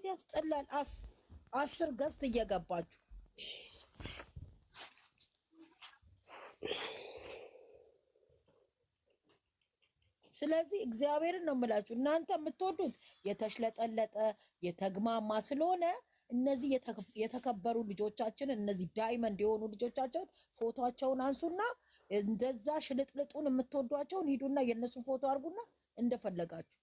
ያስጠላል። 10 ገዝት እየገባችሁ ስለዚህ እግዚአብሔርን ነው የምላችሁ። እናንተ የምትወዱት የተሽለጠለጠ የተግማማ ስለሆነ እነዚህ የተከበሩ ልጆቻችን እነዚህ ዳይመንድ የሆኑ ልጆቻቸውን ፎቶቸውን አንሱና እንደዛ ሽልጥልጡን የምትወዷቸውን ሂዱና የነሱን ፎቶ አድርጉና እንደፈለጋችሁ።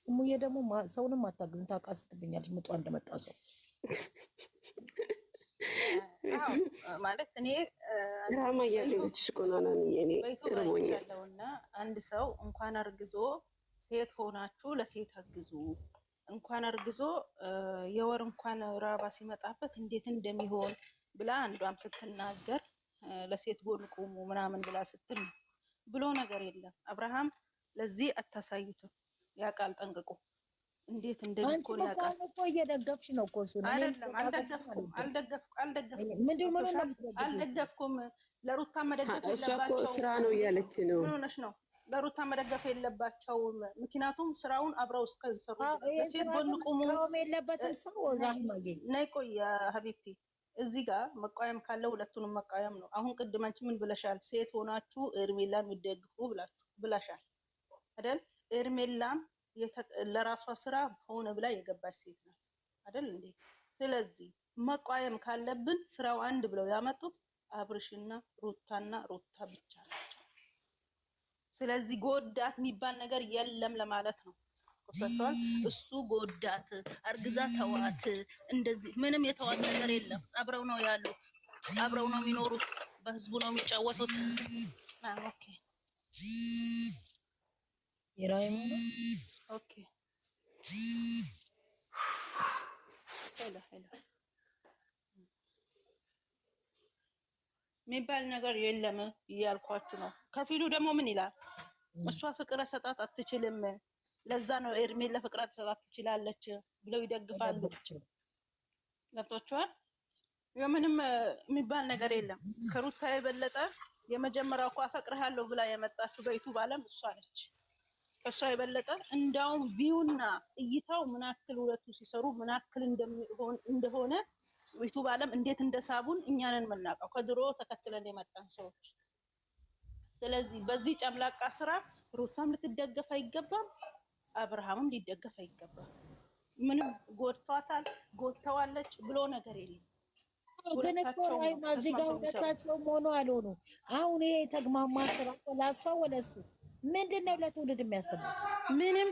እሙዬ ደግሞ ሰውንም አታግዝም፣ ታቃስትብኛለች ምጧ እንደመጣ ሰው ማለት እኔ ራማ እያገዘችሽ ቆናና እኔ ርቦኛለሁና አንድ ሰው እንኳን አርግዞ ሴት ሆናችሁ ለሴት አግዙ። እንኳን አርግዞ የወር እንኳን ራባ ሲመጣበት እንዴት እንደሚሆን ብላ አንዷም ስትናገር ለሴት ጎን ቁሙ ምናምን ብላ ስትል ብሎ ነገር የለም። አብርሃም ለዚህ አታሳዩትም። ያቃል ጠንቅቆ እንዴት እንደሚኮን ያቃል። አንቺ እኮ እየደገፍሽ ነው እኮ እሱ። አይደለም አልደገፍኩም። ለሩታ መደገፍ እሷ እኮ ስራ ነው እያለች ነው። ምን ሆነሽ ነው? ለሩታ መደገፍ የለባቸውም። ምክንያቱም ስራውን አብረው እስከሰሩ ለሴት ጎን ቁሙ የለበትም ሰው ዛህማዬ ነይ ቆይ ሀቢብቲ እዚህ ጋር መቃየም ካለ ሁለቱንም መቃየም ነው። አሁን ቅድም አንቺ ምን ብለሻል? ሴት ሆናችሁ ኤርሜላን የሚደግፉ ብላሻል አይደል? ኤርሜላም ለራሷ ስራ ሆነ ብላ የገባች ሴት ናት አይደል እንዴ? ስለዚህ መቃየም ካለብን ስራው አንድ ብለው ያመጡት አብርሽና ሩታና ሩታ ብቻ ናቸው። ስለዚህ ጎዳት የሚባል ነገር የለም ለማለት ነው። ቆሰቷል እሱ ጎዳት አርግዛ ተዋት እንደዚህ ምንም የተዋት ነገር የለም። አብረው ነው ያሉት፣ አብረው ነው የሚኖሩት፣ በህዝቡ ነው የሚጫወቱት። ኦኬ ይራይሙ ኦኬ ሄሎ የሚባል ነገር የለም እያልኳችሁ ነው። ከፊሉ ደግሞ ምን ይላል? እሷ ፍቅር ሰጣት አትችልም፣ ለዛ ነው ኤርሜላ ፍቅር ሰጣት ትችላለች ብለው ይደግፋሉ። ገብቷችኋል? የምንም የሚባል ነገር የለም። ከሩታ የበለጠ የመጀመሪያው እኮ አፈቅርሃለሁ ብላ የመጣችው በዩቲዩብ ዓለም እሷ ነች። ከሷ የበለጠ እንዳውም ቪውና እይታው ምናክል ሁለቱ ሲሰሩ ምናክል እንደሆነ ዩቲዩብ ዓለም እንዴት እንደሳቡን እኛንን የምናውቀው ከድሮ ተከትለን የመጣን ሰዎች። ስለዚህ በዚህ ጨምላቃ ስራ ሩታም ልትደገፍ አይገባም፣ አብርሃምም ሊደገፍ አይገባም። ምንም ጎድቷታል ጎድተዋለች ብሎ ነገር የለም። ግን እኮ እዚህ ጋር ሁለታቸው ሆኖ አልሆኑ። አሁን ይሄ የተግማማ ስራ ላሷ ወለሱ ምንድነው ለትውልድ የሚያስተምረው? ምንም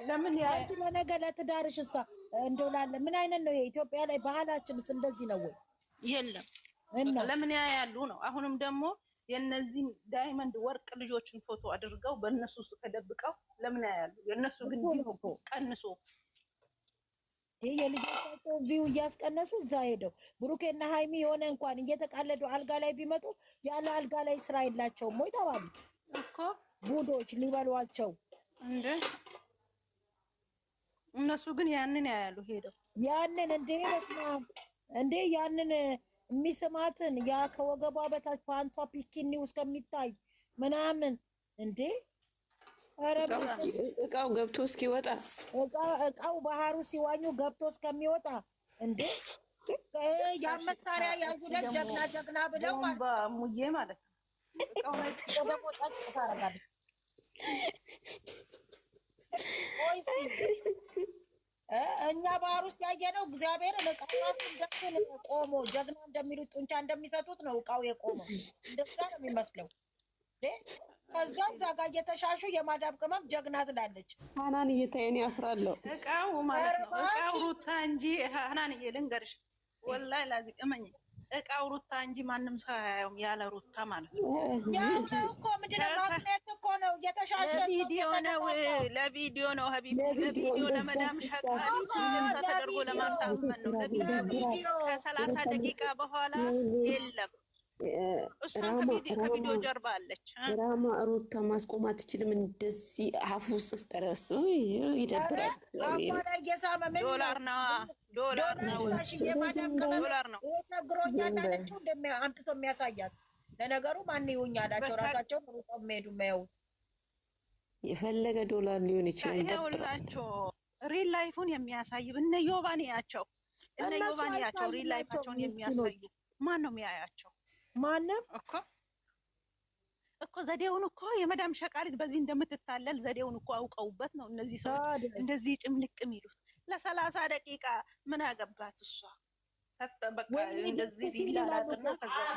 ለምን ያንቺ ለነገ ለትዳርሽ እሳ እንደው ላለ ምን አይነት ነው የኢትዮጵያ ላይ ባህላችንስ እንደዚህ ነው ወይ? የለም እና ለምን ያያሉ ነው። አሁንም ደግሞ የነዚህ ዳይመንድ ወርቅ ልጆችን ፎቶ አድርገው በእነሱ ውስጥ ተደብቀው ለምን ያያሉ? የነሱ ግን ቀንሶ ይሄ የልጆቻቸው ቪው እያስቀነሱ እዛ ሄደው ብሩኬና ሃይሚ የሆነ እንኳን እየተቃለዱ አልጋ ላይ ቢመጡ ያለ አልጋ ላይ ስራ የላቸውም ወይ ተባሉ እኮ ቡዶች ሊበሏቸው እንዴ። እነሱ ግን ያንን ያያሉ ሄደው ያንን እንዴ በስማ እንዴ ያንን የሚስማትን ያ ከወገቧ በታች ፓንቷ ፒኪኒ ውስጥ ከሚታይ ምናምን እንዴ እቃው ገብቶ እስኪወጣ እቃው ባህሩ ሲዋኙ ገብቶ እስከሚወጣ እንዴ ያመጣሪያ ያዩለት ጀግና ብለው ሙዬ ማለት ነው። እቃው ላይ ደግሞ ጠጥ ታረጋለች። እኛ ባህር ውስጥ ያየነው እግዚአብሔር እቃው እንደምን ቆሞ ጀግና እንደሚሉት ጡንቻ እንደሚሰጡት ነው እቃው የቆመው። እንደዛ ነው የሚመስለው። ከዛ እዛ ጋር እየተሻሹ የማዳብ ቅመም ጀግና ትላለች። ሃናን እየታየን ያፍራለሁ። እቃው ማለት ነው እቃው ሩታ እንጂ ሃናን ልንገርሽ ወላሂ ላዚ እመኝ እቃው ሩታ እንጂ ማንም ሰው አያየውም ያለ ሩታ ማለት ነው። ያው ነው እኮ ምንድነው ማግኘት እኮ ነው እየተሻሸ ለቪዲዮ ነው ሀቢብ ለቪዲዮ ለመዳም ሸቃሪ ተደርጎ ለማሳመን ነው ለቪዲዮ ከ30 ደቂቃ በኋላ የለም። እሷም ከቪዲዮ ጀርባ አለች። ራማ ሩታ ማስቆም አትችልም። እንደዚህ አፍ ውስጥ ረሱ ይደብራል። ዶላር ነው ቸግሮኛል አለችው አምጥቶ የሚያሳያት። ለነገሩ ማን ይሁኝ አላቸው ራሳቸው ሩጣ የሚሄዱ የሚያዩት የፈለገ ዶላር ሊሆን ይችላል። ይኸውላቸው ሪል ላይፉን የሚያሳይ እነ ዮባንያቸው እነ ዮባንያቸው ሪል ላይፋቸውን የሚያሳዩ ማን ነው የሚያያቸው? ማንም እኮ ዘዴውን እኮ የመዳም ሸቃሪት በዚህ እንደምትታለል ዘዴውን እኮ አውቀውበት ነው እነዚህ ሰዎች እንደዚህ ጭምልቅ የሚሉት። ለ30 ደቂቃ ምን አገባት እሷ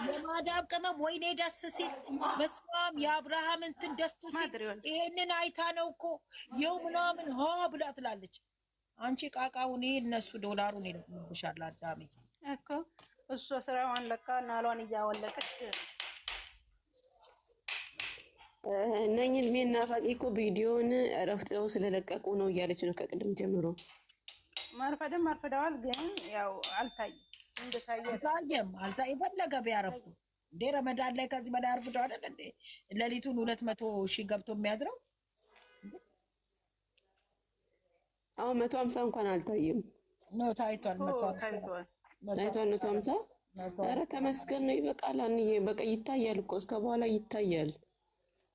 የማዳም ቅመም ወይኔ ደስ ሲል መስዋም የአብርሃም እንትን ደስ ሲል ይሄንን አይታ ነው እኮ የው ምናምን ሆ ብላ ትላለች። አንቺ ቃቃውን እነሱ ዶላሩን ይልብሻል። አዳሜ እኮ እሷ ስራዋን ለካ ናሏን እያወለቀች እነኝን ሚናፋቂ እኮ ቪዲዮን ረፍተው ስለለቀቁ ነው እያለች ነው ከቅድም ጀምሮ። ማርፈድም አርፍደዋል፣ ግን ያው አልታየም። እንደታየም የፈለገ ቢያረፍዱ እንዴ ረመዳን ላይ ከዚህ በላይ አርፍደው አይደል እንዴ ሌሊቱን 200,000 ገብቶ የሚያድረው። አሁን 150 እንኳን አልታየም ነው ታይቷል። 150 ኧረ ተመስገን ነው። ይበቃል። አንዬ በቃ ይታያል እኮ እስከ በኋላ ይታያል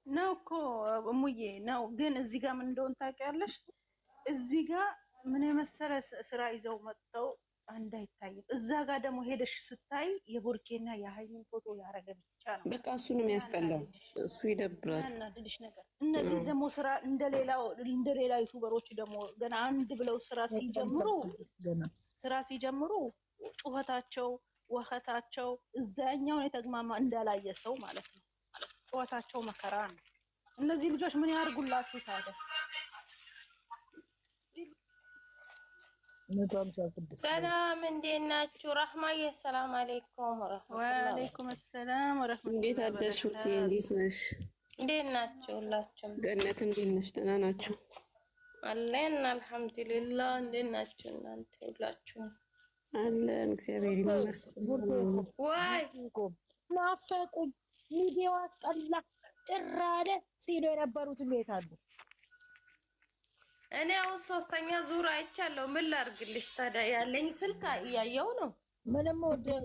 ነው እኮ እሙዬ ነው። ግን እዚህ ጋር ምን እንደሆነ ታውቂያለሽ? እዚህ ጋር ምን የመሰለ ስራ ይዘው መጥተው አንድ አይታይም። እዛ ጋር ደግሞ ሄደሽ ስታይ የቡርኬና የሃይሚን ፎቶ ያረገ ብቻ ነው። በቃ እሱ ነው የሚያስጠላው። እሱ ይደብራል። ያናድድሽ ነገር እነዚህ ደግሞ ስራ እንደሌላ ዩቱበሮች ደግሞ ገና አንድ ብለው ስራ ሲጀምሩ ጩኸታቸው ወኸታቸው እዛኛውን የተግማማ እንዳላየ ሰው ማለት ነው። ጩኸታቸው መከራ ነው። እነዚህ ልጆች ምን ያርጉላችሁ ታዲያ? ሰላም እንዴት ናችሁ? ረህማዬ ሰላም አለይኩም ወአለይኩም ሰላም ወራህመቱላህ። እንዴት አደርሽ? ውጤ እንዴት ነሽ? እንዴት ናችሁ? ሁላችሁም ገነት እንዴት ነሽ? ደህና ናችሁ? አለን አልሐምዱሊላህ። እንዴት ናችሁ እናንተ? ሁላችሁም አለን እግዚአብሔር ይመስገን። ወይ ናፈቁኝ። ሚዲያው አስጠላ ጭራለ ሲሉ የነበሩት ቤት አሉ። እኔ አሁን 3ኛ ዙር አይቻለሁ። ምን ላድርግልሽ ታዲያ? ያለኝ ስልክ እያየው ነው። ምንም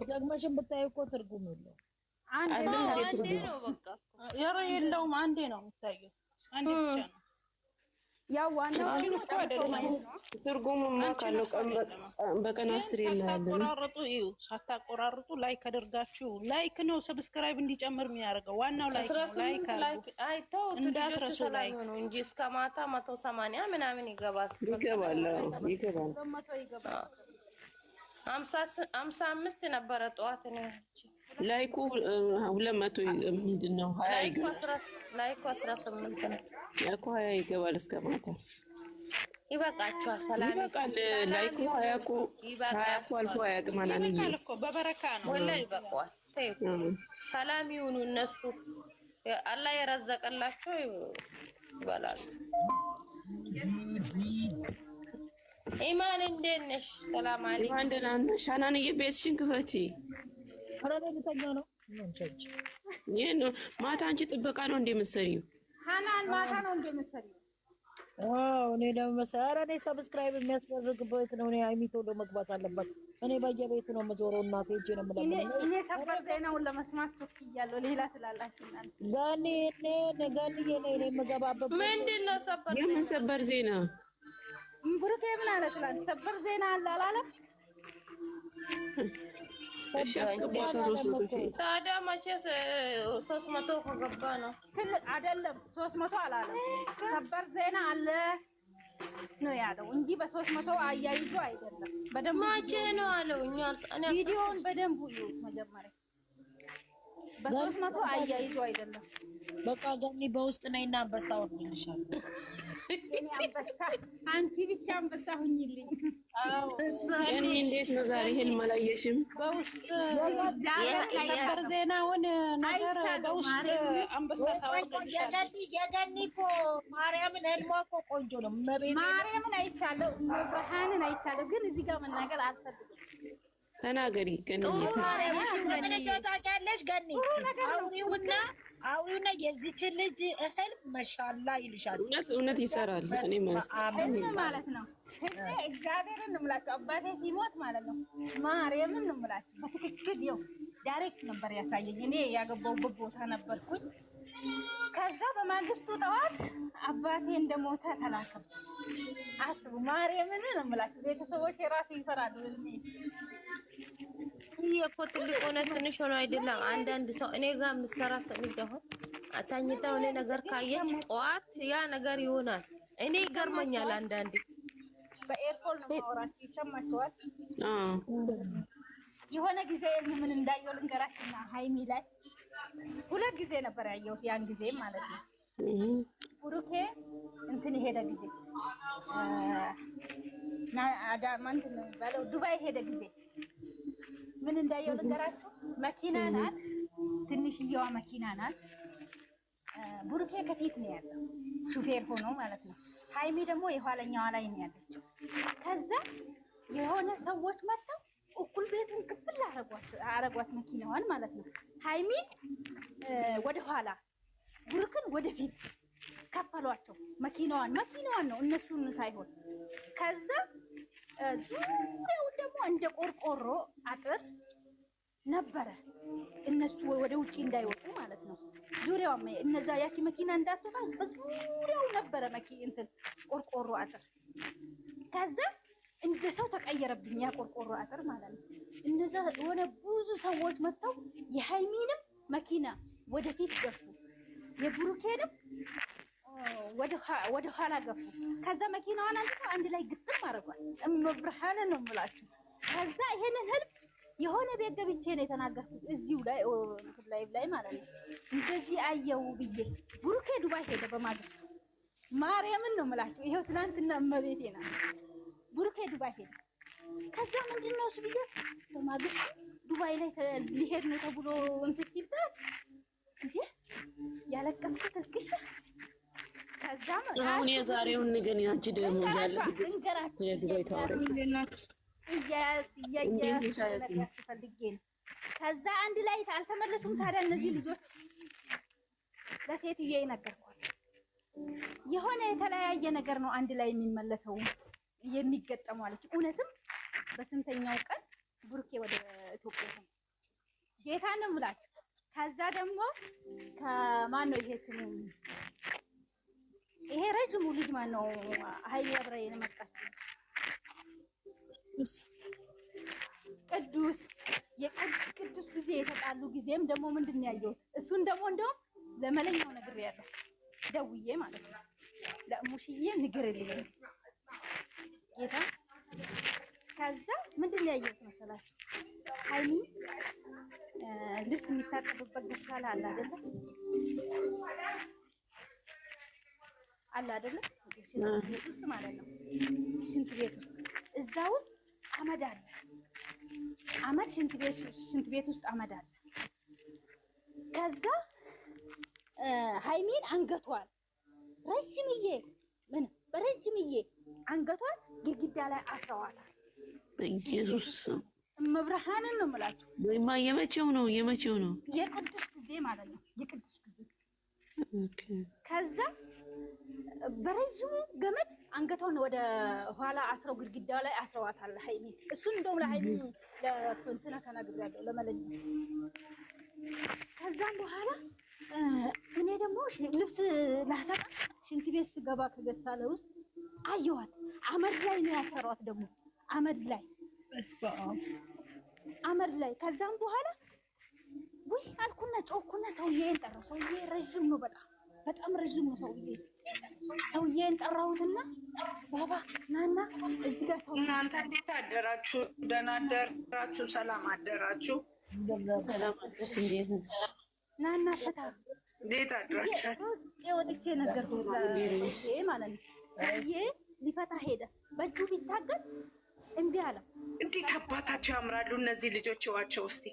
ደግመሽን ብታይ እኮ ትርጉም የለውም። አንዴ ነው በቃ የለውም። አንዴ ነው የሚታየው። አንዴ ብቻ ነው። ያው ዋናው ትርጉሙማ ካለው በቀን 10 እናያለን። ሳታቆራርጡ ላይክ አድርጋችሁ ላይክ ነው ሰብስክራይብ እንዲጨምር የሚያደርገው ዋናው ላይክ ነው። ላይክ አይተው እንዳትረሱ ላይክ ነው እንጂ እስከ ማታ 180 ምናምን ይገባል። 55 ነበረ ጠዋት ነው። ላይኩ 200 ምንድነው 20 ይገባል። ላይኩ 18 ነው እኮ 20 ይገባል እስከ ማታ። ይበቃችኋል። ሰላም ይበቃል። ላይኩ 20 እኮ 20 እኮ አልፎ አያቅማናን እኮ በበረካ ነው ወላሂ ይበቃዋል። ሰላም ይሁኑ እነሱ። አላህ የረዘቀላቸው ይበላሉ። ኢማን እንዴት ነሽ? ሰላም አለይኩም። ኢማን ደህና ነሽ? ሻናንዬ ቤትሽን ክፈቺ። አረጋግጠኛ ነው ይሄን ማታ አንቺ ጥበቃ ነው እንደምትሰሪው? ሃናን ማታ ነው እንደምትሰሪው? እኔ ለምሳሌ እኔ ሰብስክራይብ የሚያስደርግበት ነው። እኔ ሃይሚ ቶሎ መግባት አለባት። እኔ በየቤቱ ነው የምዞረው። እናቴ እጄ ነው የምለምነው። እኔ ሰበር ዜናውን ለመስማት ቸኩያለሁ። ሌላ ትላላችሁ እናንተ። ጋኒዬ እኔ የምገባበት ምንድን ነው ሰበር ዜና? የምን ሰበር ዜና? ብሩኬ ምን አለ ትላንት? ሰበር ዜና አለ አላለም? እሺ አስገባታለሁ። ታዲያ መቼ 300 ከገባ ነው? ትልቅ አይደለም 300 አላለም። ሰበር ዜና አለ ነው ያለው እንጂ በ300 አያይዞ አይደለም። በደንብ መቼ ነው አለው? ቪዲዮውን በደንብ ይዩት መጀመሪያ። በ300 አያይዞ አይደለም። በቃ ገኒ በውስጥ ነይና አንበሳ ወርድልሻለሁ። እኔ አንበሳ አንቺ ብቻ አንበሳ ሁኝልኝ። እኔ እንዴት ነው ዛሬ ህልም አላየሽም? በውስጥ ሰበር ዜናውን ነገር በውስጥ አንበሳ ታወርድልሻለሁ። የገኒ እኮ ማርያምን ህልሟ እኮ ቆንጆ ነው። ማርያምን አይቻለሁ፣ ብርሃንን አይቻለሁ፣ ግን እዚህ ጋር መናገር አልፈልግም። ተናገሪ ገኒ። ምን ታውቂያለሽ ገኒ? አውሪውና የዚች ልጅ እህል መሻላ ይልሻል። እውነት ይሰራል። እኔ ማለት ነው እግዚአብሔርን እንምላቸው አባቴ ሲሞት ማለት ነው ማርያምን እንምላቸው በትክክል ይኸው ዳይሬክት ነበር ያሳየኝ። እኔ ያገባሁበት ቦታ ነበርኩኝ። ከዛ በማግስቱ ጠዋት አባቴ እንደሞተ ተላከም። አስቡ ማርያምን ነው የምላችሁ። ቤተሰቦች የራሱ ይፈራሉ። ይሄ እኮ ትልቅ ሆነ ትንሽ ሆነ አይደለም። አንዳንድ ሰው እኔ ጋር የምትሰራ ልጅ አሁን አታኝታው እኔ ነገር ካየች ጠዋት ያ ነገር ይሆናል። እኔ ይገርመኛል አንዳንዴ። በኤርፖርት ነው ማውራት ይሰማችኋል። የሆነ ጊዜ ምን እንዳየው ልንገራችሁና ሃይሚ ላይ 2 ጊዜ ነበር ያየሁት። ያን ጊዜ ማለት ነው ብሩኬ እንትን ሄደ ጊዜ ማንት ነው ባለው ዱባይ ሄደ ጊዜ ምን እንዳየው ልንገራችሁ። መኪና ናት፣ ትንሽዬዋ መኪና ናት። ብሩኬ ከፊት ነው ያለው ሹፌር ሆኖ ማለት ነው። ሃይሚ ደግሞ የኋለኛዋ ላይ ነው ያለችው። ከዛ የሆነ ሰዎች መጥተው እኩል ቤቱን ክፍል አረጓት መኪናዋን ማለት ነው። ሃይሚን ወደ ኋላ ብሩክን ወደፊት ከፈሏቸው። መኪናዋን ነው እነሱን ሳይሆን። ከዛ ዙሪያውን ደግሞ እንደ ቆርቆሮ አጥር ነበረ እነሱ ወደ ውጪ እንዳይወጡ ማለት ነው። ዙሪያው እነዛ ያቺ መኪና እንዳትወጣ በዙሪያው ነበረ እንትን ቆርቆሮ አጥር። ከዛ እንደ ሰው ተቀየረብኝ ያ ቆርቆሮ አጥር ማለት ነው። እነዛ የሆነ ብዙ ሰዎች መጥተው የሃይሚንም መኪና ወደፊት ገፉ፣ የብሩኬንም ወደ ኋላ ገፉ። ከዛ መኪናዋን አንድ ላይ ግጥም አድርጓል። እመብርሃን ነው የምላችሁ። ከዛ ይሄንን ህልም የሆነ ቤት ገብቼ ነው የተናገርኩት እዚሁ ላይ ማለት ነው። እንደዚህ አየው ብዬ ብሩኬ ዱባይ ሄደ በማግስቱ። ማርያምን ነው የምላችሁ። ይሄው ትናንትና እመቤቴ ናት። ብሩኬ ዱባይ ሄደ። ከዛ ምንድነው እሱ ብዬ በማግስቱ ዱባይ ላይ ሊሄድ ነው ተብሎ እንትን ሲባል እንዴ ያለቀስኩት እልክሽ። ከዛ አሁን የዛሬውን ንገን አንቺ ደግሞ ያለበት ዱባይ ታወራለች ፈልጌ ነው። ከዛ አንድ ላይ አልተመለሱም። ታዲያ እነዚህ ልጆች ለሴትዬ ይነገርኳል። የሆነ የተለያየ ነገር ነው አንድ ላይ የሚመለሰው የሚገጠሙ አለች። እውነትም በስንተኛው ቀን ብሩኬ ወደ ኢትዮጵያ ሄደ። ጌታ ነው የምላችሁ። ከዛ ደግሞ ከማን ነው ይሄ ስሙ ይሄ ረጅሙ ልጅ ማን ነው ሃይሚ አብራ የመጣችው ቅዱስ ጊዜ የተጣሉ ጊዜም ደግሞ ምንድን ነው ያየሁት? እሱን ደግሞ እንደውም ለመለኛው ነገር ያለው ደውዬ ማለት ነው ለሙሽዬ ንገርልኝ ጌታ። ከዛ ምንድን ነው ያየሁት መሰላችሁ? ሃይሚ ልብስ የሚታጠብበት ገሳላ አለ አይደለ? ሽንት ቤት ውስጥ ማለት ነው። ሽንት ቤት ውስጥ እዛ ውስጥ አመድ አለ። አመድ ሽንት ቤት ውስጥ አመድ አለ። ከዛ ሃይሚን አንገቷን በረጅምዬ አንገቷን ግድግዳ ላይ አስረዋታል። በኢየሱስ መብርሃንን ነው የምላችሁ። ወይማ የመቼው ነው የቅዱስ ጊዜ ማለት ነው። የቅዱስ ጊዜ ከዛ በረጅሙ ገመድ አንገቷን ወደ ኋላ አስረው ግድግዳ ላይ አስረዋታል ሃይሚን። እሱን እንደውም ለሃይሚ ለእንትና ተናግሬያለሁ ለመለኛ። ከዛም በኋላ እኔ ደግሞ ልብስ ላሰጣ ሽንት ቤት ስገባ ከገሳለ ውስጥ አየኋት። አመድ ላይ ነው ያሰሯት ደግሞ አመድ ላይ። ከዛም በኋላ ውይ አልኩና ጮኩና ሰውዬን ጠራው። ሰውዬ ረጅም ነው፣ በጣም ረጅም ነው ሰውዬን ጠራሁትና ባባ ናና እዚህ ጋር እናንተ እንዴት አደራችሁ? ደህና አደራችሁ? ሰላም አደራችሁ? ሰላም አደረሽ? እንዴት ናና ፈታ እንዴት አደራችሁ? ወጥቼ ነገርኩት ማለት ነው። ሰውዬ ሊፈታ ሄደ። በእጁ ቢታገል እምቢ አለ። እንዴት አባታቸው ያምራሉ እነዚህ ልጆች! ዋቸው እስቲ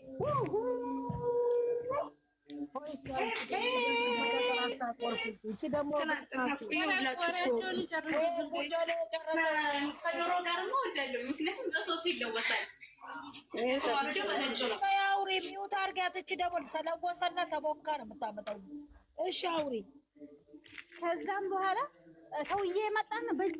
አውሪ ሚውት አድርጊያት። እቺ ደግሞ ተለወሰና ተቦካ ነው የምታመጣው። እሺ አውሪ። ከዛም በኋላ ሰውዬ መጣና በእጁ